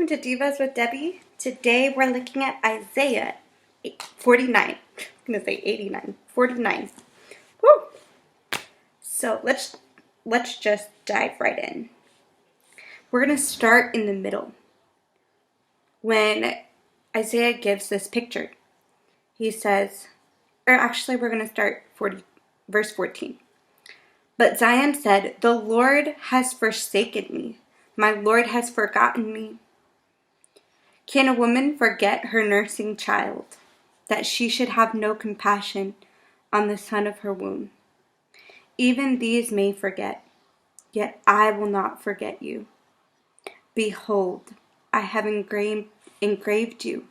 welcome to Devos with Debbie. Today we're looking at Isaiah 49. I'm going to say 89. 49. Woo! So let's just dive right in. We're going to start in the middle. When Isaiah gives this picture, he says, or actually we're going to start verse 14. But Zion said, "The Lord has forsaken me. My Lord has forgotten me." Can a woman forget her nursing child, that she should have no compassion on the son of her womb? Even these may forget, yet I will not forget you. Behold, I have engraved you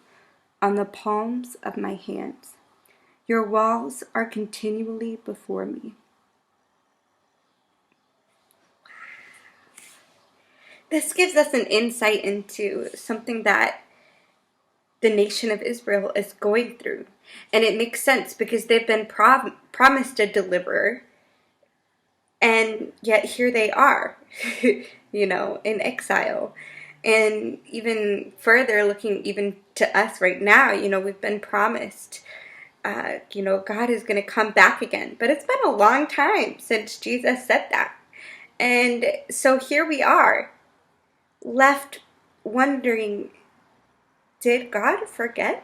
on the palms of my hands. Your walls are continually before me. This gives us an insight into something that the nation of Israel is going through. And it makes sense because they've been promised a deliverer. And yet here they are, in exile. And even further, looking even to us right now, we've been promised, God is going to come back again. But it's been a long time since Jesus said that. And so here we are, left wondering, did God forget?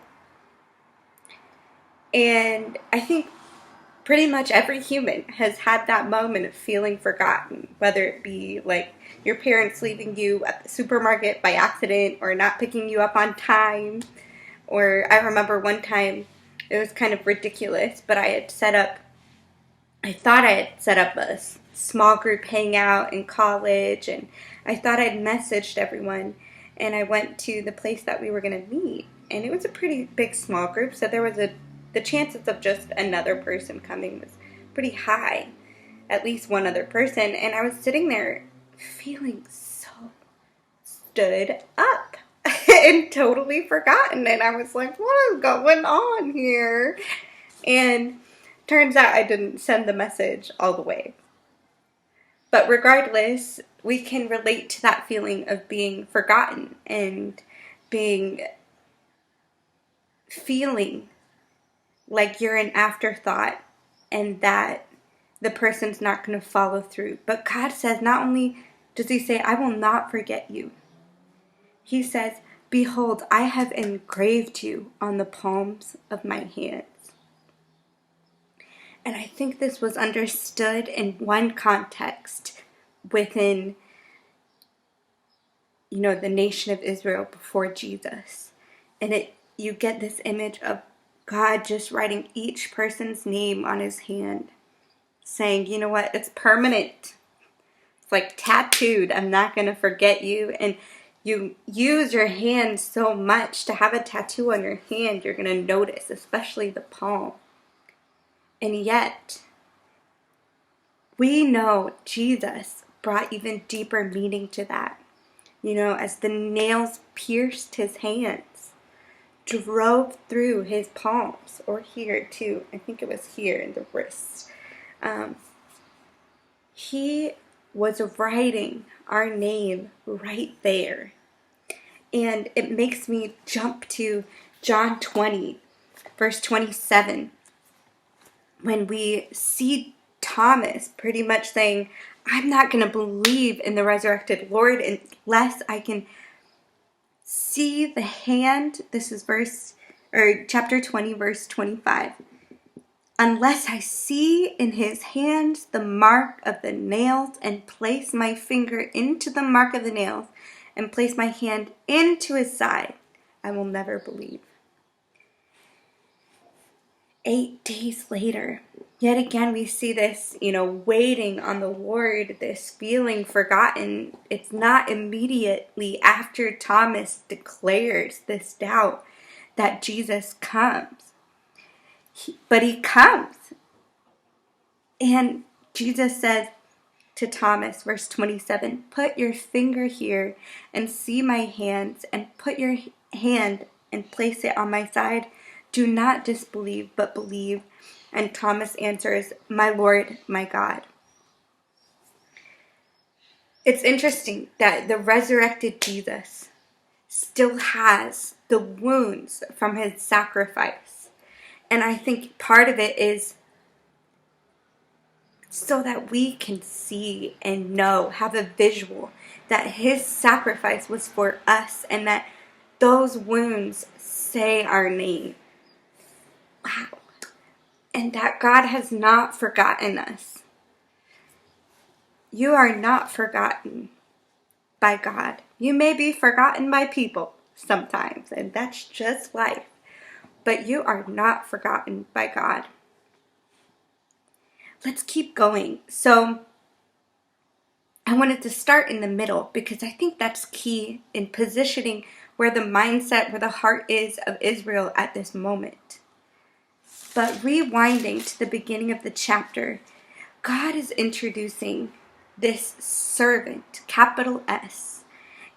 And I think pretty much every human has had that moment of feeling forgotten, whether it be like your parents leaving you at the supermarket by accident or not picking you up on time. Or I remember one time, it was kind of ridiculous, but I thought I had set up a small group hangout in college, and I thought I'd messaged everyone, and I went to the place that we were going to meet, and it was a pretty big small group, so there was the chances of just another person coming was pretty high, at least one other person, and I was sitting there feeling so stood up and totally forgotten, and I was like, what is going on here? And turns out I didn't send the message all the way. But regardless, we can relate to that feeling of being forgotten and feeling like you're an afterthought and that the person's not going to follow through. But God says, not only does he say, I will not forget you. He says, behold, I have engraved you on the palms of my hands. And I think this was understood in one context within, the nation of Israel before Jesus. And you get this image of God just writing each person's name on his hand, saying, you know what, it's permanent. It's like tattooed. I'm not going to forget you. And you use your hand so much to have a tattoo on your hand, you're going to notice, especially the palm. And yet, we know Jesus brought even deeper meaning to that. As the nails pierced his hands, drove through his palms, or here too. I think it was here in the wrist. He was writing our name right there. And it makes me jump to John 20, verse 27, when we see Thomas pretty much saying, I'm not going to believe in the resurrected Lord unless I can see the hand. This is chapter 20, verse 25. Unless I see in his hands the mark of the nails and place my finger into the mark of the nails and place my hand into his side, I will never believe. 8 days later, yet again we see this, waiting on the Lord, this feeling forgotten. It's not immediately after Thomas declares this doubt that Jesus comes. But he comes. And Jesus says to Thomas, verse 27, put your finger here and see my hands, and put your hand and place it on my side. Do not disbelieve, but believe. And Thomas answers, my Lord, my God. It's interesting that the resurrected Jesus still has the wounds from his sacrifice. And I think part of it is so that we can see and know, have a visual that his sacrifice was for us and that those wounds say our name. Wow. And that God has not forgotten us. You are not forgotten by God. You may be forgotten by people sometimes, and that's just life. But you are not forgotten by God. Let's keep going. So I wanted to start in the middle because I think that's key in positioning where the mindset, where the heart is of Israel at this moment. But rewinding to the beginning of the chapter, God is introducing this servant, capital S.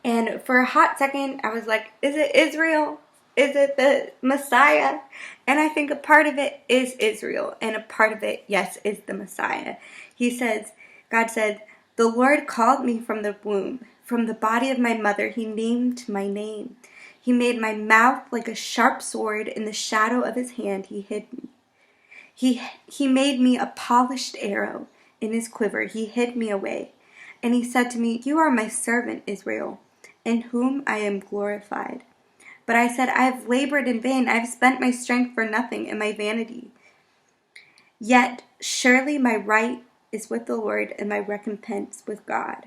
And for a hot second, I was like, is it Israel? Is it the Messiah? And I think a part of it is Israel, and a part of it, yes, is the Messiah. God said, the Lord called me from the womb. From the body of my mother, he named my name. He made my mouth like a sharp sword. In the shadow of his hand, he hid me. He made me a polished arrow in his quiver. He hid me away. And he said to me, you are my servant, Israel, in whom I am glorified. But I said, I have labored in vain. I have spent my strength for nothing in my vanity. Yet surely my right is with the Lord and my recompense with God.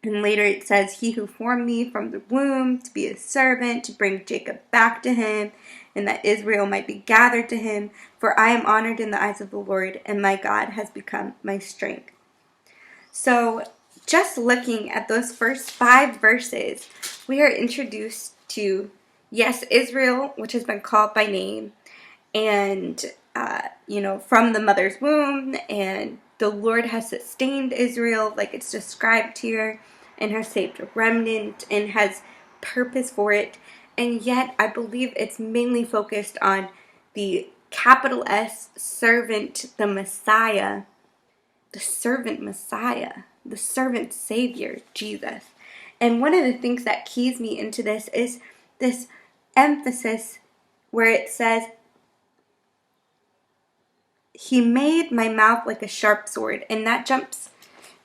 And later it says, he who formed me from the womb to be his servant, to bring Jacob back to him, and that Israel might be gathered to him. For I am honored in the eyes of the Lord, and my God has become my strength. So just looking at those first 5 verses, we are introduced to, yes, Israel, which has been called by name, and, from the mother's womb, and the Lord has sustained Israel, like it's described here, and has saved a remnant, and has purpose for it. And yet, I believe it's mainly focused on the capital S servant, the Messiah, the servant Messiah, the servant Savior, Jesus. And one of the things that keys me into this is this emphasis where it says, he made my mouth like a sharp sword. And that jumps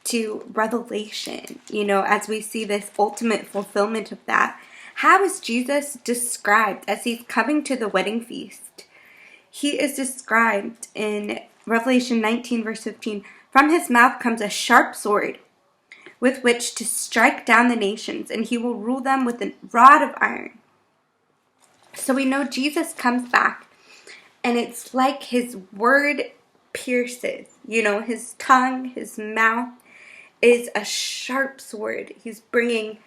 to Revelation, as we see this ultimate fulfillment of that. How is Jesus described as he's coming to the wedding feast? He is described in Revelation 19, verse 15. From his mouth comes a sharp sword with which to strike down the nations, and he will rule them with a rod of iron. So we know Jesus comes back, and it's like his word pierces. His tongue, his mouth is a sharp sword. He's bringing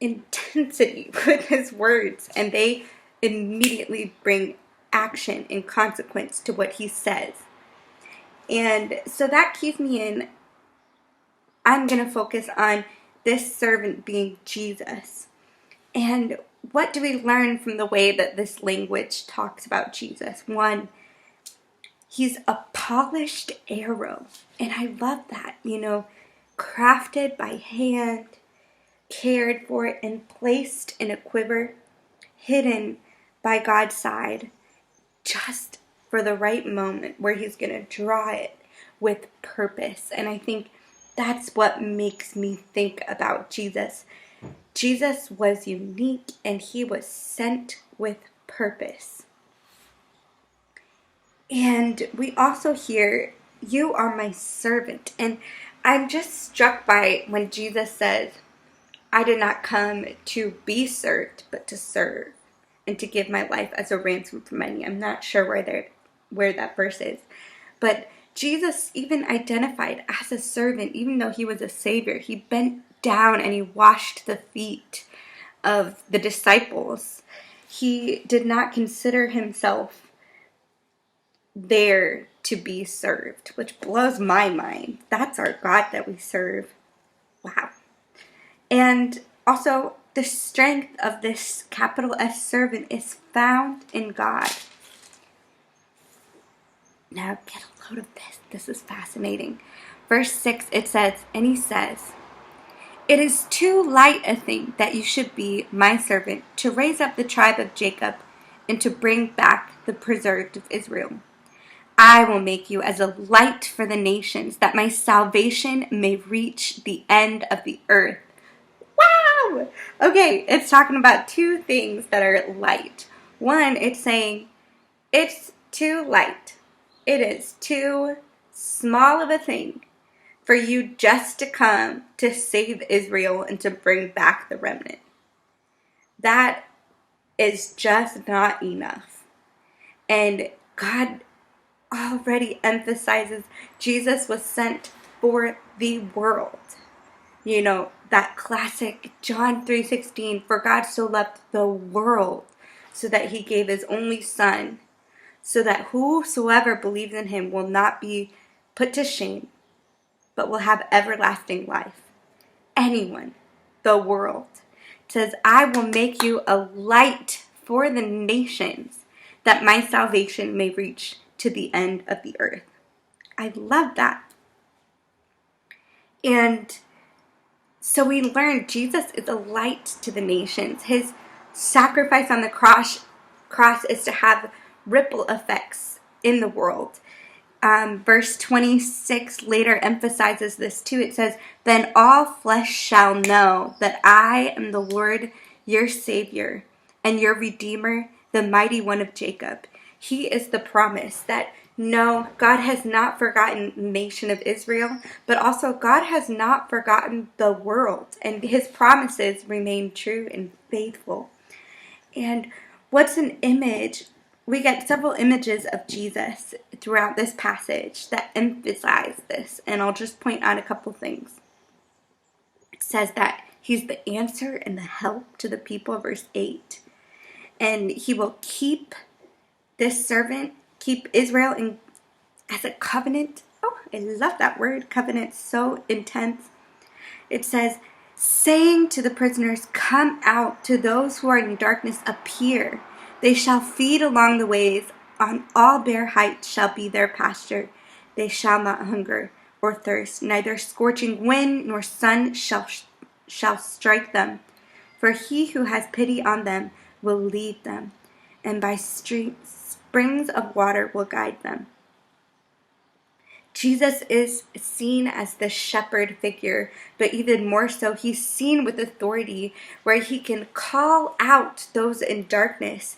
intensity with his words, and they immediately bring action and consequence to what he says. And so that keeps me in. I'm going to focus on this servant being Jesus. And what do we learn from the way that this language talks about Jesus? 1, he's a polished arrow. And I love that, crafted by hand, cared for, and placed in a quiver, hidden by God's side, just for the right moment where he's going to draw it with purpose. And I think that's what makes me think about Jesus. Jesus was unique, and he was sent with purpose. And we also hear, you are my servant. And I'm just struck by when Jesus says, I did not come to be served, but to serve, and to give my life as a ransom for many. I'm not sure where that verse is. But Jesus even identified as a servant, even though he was a savior. He bent down and he washed the feet of the disciples. He did not consider himself there to be served, which blows my mind. That's our God that we serve. Wow. And also, the strength of this capital S servant is found in God. Now get a load of this. This is fascinating. Verse 6, it says, and he says, It is too light a thing that you should be my servant to raise up the tribe of Jacob and to bring back the preserved of Israel. I will make you as a light for the nations, that my salvation may reach the end of the earth. Wow! Okay, it's talking about two things that are light. One, it's saying it's too light. It is too small of a thing for you just to come to save Israel and to bring back the remnant. That is just not enough. And God already emphasizes Jesus was sent for the world. You know, that classic John 3:16, for God so loved the world so that he gave his only son, so that whosoever believes in him will not be put to shame, but will have everlasting life. Anyone, the world. It says, I will make you a light for the nations, that my salvation may reach to the end of the earth. I love that. And so we learn Jesus is a light to the nations. His sacrifice on the cross is to have ripple effects in the world. Verse 26 later emphasizes this too. It says, then all flesh shall know that I am the Lord your Savior and your Redeemer, the mighty one of Jacob. He is the promise that no, God has not forgotten the nation of Israel, but also God has not forgotten the world, and his promises remain true and faithful. And what's an image? We get several images of Jesus throughout this passage that emphasize this, and I'll just point out a couple things. It says that he's the answer and the help to the people, verse 8. And he will keep this servant, keep Israel as a covenant. Oh, I love that word, covenant, so intense. It says, saying to the prisoners, come out, to those who are in darkness, appear. They shall feed along the ways, on all bare heights shall be their pasture. They shall not hunger or thirst, neither scorching wind nor sun shall strike them. For he who has pity on them will lead them, and by springs of water will guide them. Jesus is seen as the shepherd figure, but even more so, he's seen with authority where he can call out those in darkness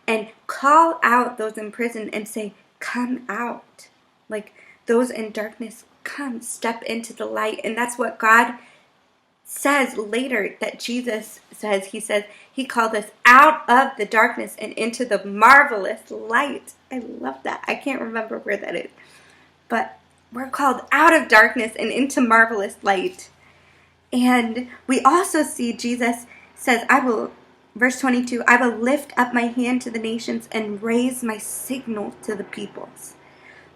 and call out those in prison and say, come out. Like those in darkness, come, step into the light. And that's what God says later that Jesus says. He says he called us out of the darkness and into the marvelous light. I love that. I can't remember where that is. But we're called out of darkness and into marvelous light. And we also see Jesus says, verse 22, I will lift up my hand to the nations and raise my signal to the peoples.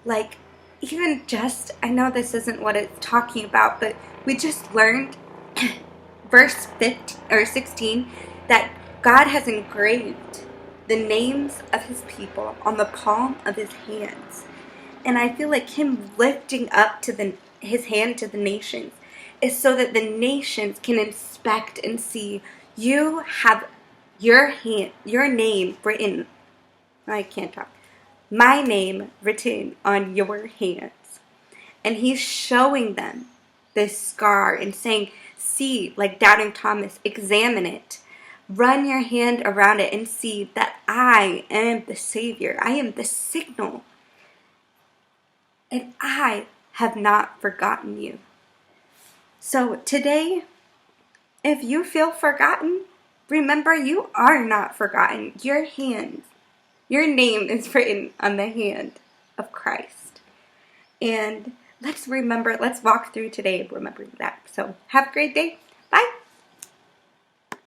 Like, even just, I know this isn't what it's talking about, but we just learned, verse 16, that God has engraved the names of his people on the palm of his hands. And I feel like him lifting up to his hand to the nations is so that the nations can inspect and see you have your name written. I can't talk. My name written on your hands. And he's showing them this scar and saying, see, like doubting Thomas, examine it. Run your hand around it and see that I am the Savior. I am the signal. And I have not forgotten you. So today, if you feel forgotten, remember you are not forgotten. Your name is written on the hand of Christ. And let's walk through today remembering that. So have a great day. Bye.